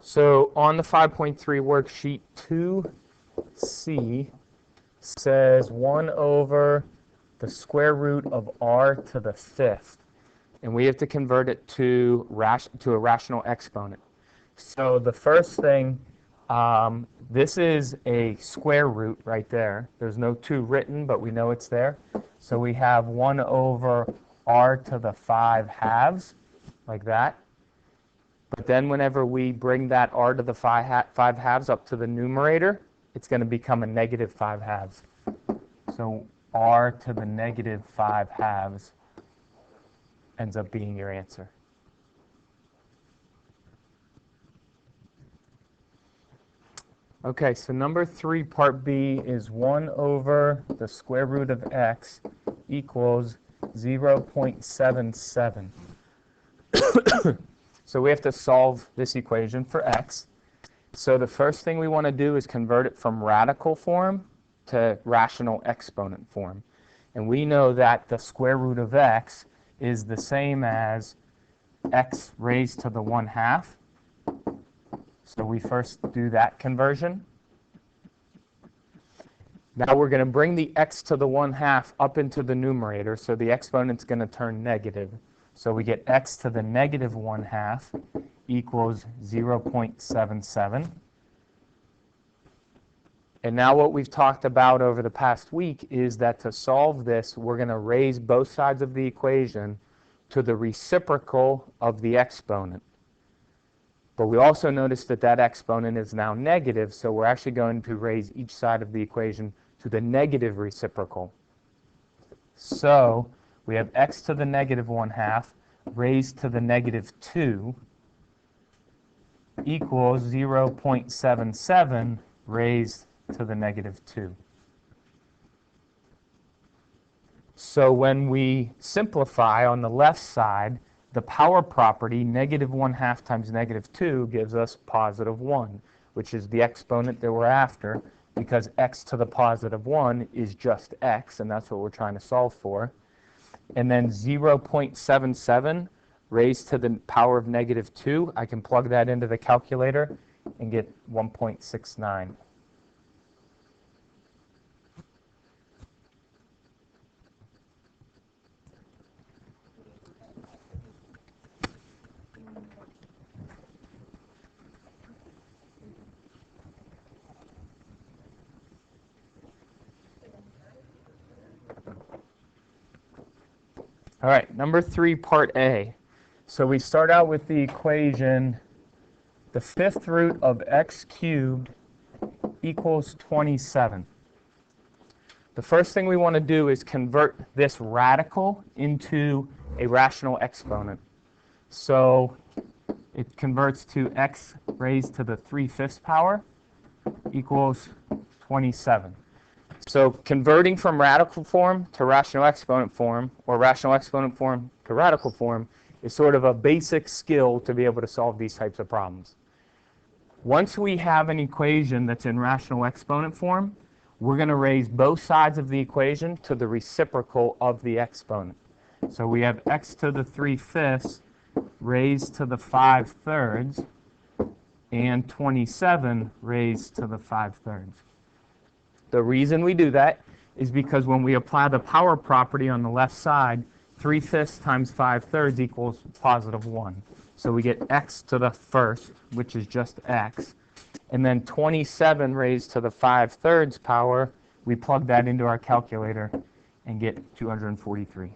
So on the 5.3 worksheet, 2c says 1 over the square root of r to the fifth. And we have to convert it to a rational exponent. So the first thing, this is a square root right there. There's no 2 written, but we know it's there. So we have 1 over r to the 5 halves, like that. But then whenever we bring that r to the 5 halves up to the numerator, it's going to become a negative 5 halves. So r to the negative 5 halves ends up being your answer. Okay, so number 3, part B, is 1 over the square root of x equals 0.77. So we have to solve this equation for x. So the first thing we want to do is convert it from radical form to rational exponent form. And we know that the square root of x is the same as x raised to the 1/2. So we first do that conversion. Now we're going to bring the x to the 1/2 up into the numerator, so the exponent's going to turn negative. So we get x to the negative 1/2 equals 0.77. And now what we've talked about over the past week is that to solve this, we're going to raise both sides of the equation to the reciprocal of the exponent. But we also noticed that that exponent is now negative, so we're actually going to raise each side of the equation to the negative reciprocal. So we have x to the negative 1/2 raised to the negative 2 equals 0.77 raised to the negative 2. So when we simplify on the left side, the power property, negative 1/2 times negative 2, gives us positive 1, which is the exponent that we're after, because x to the positive 1 is just x, and that's what we're trying to solve for. And then 0.77 raised to the power of negative 2, I can plug that into the calculator and get 1.69. All right, number 3, part A. So we start out with the equation, the 5th root of x cubed equals 27. The first thing we want to do is convert this radical into a rational exponent. So it converts to x raised to the 3/5 power equals 27. So converting from radical form to rational exponent form, or rational exponent form to radical form, is sort of a basic skill to be able to solve these types of problems. Once we have an equation that's in rational exponent form, we're going to raise both sides of the equation to the reciprocal of the exponent. So we have x to the 3/5 raised to the 5/3 and 27 raised to the 5/3. The reason we do that is because when we apply the power property on the left side, 3/5 times 5/3 equals positive 1. So we get x to the first, which is just x. And then 27 raised to the 5/3 power, we plug that into our calculator and get 243.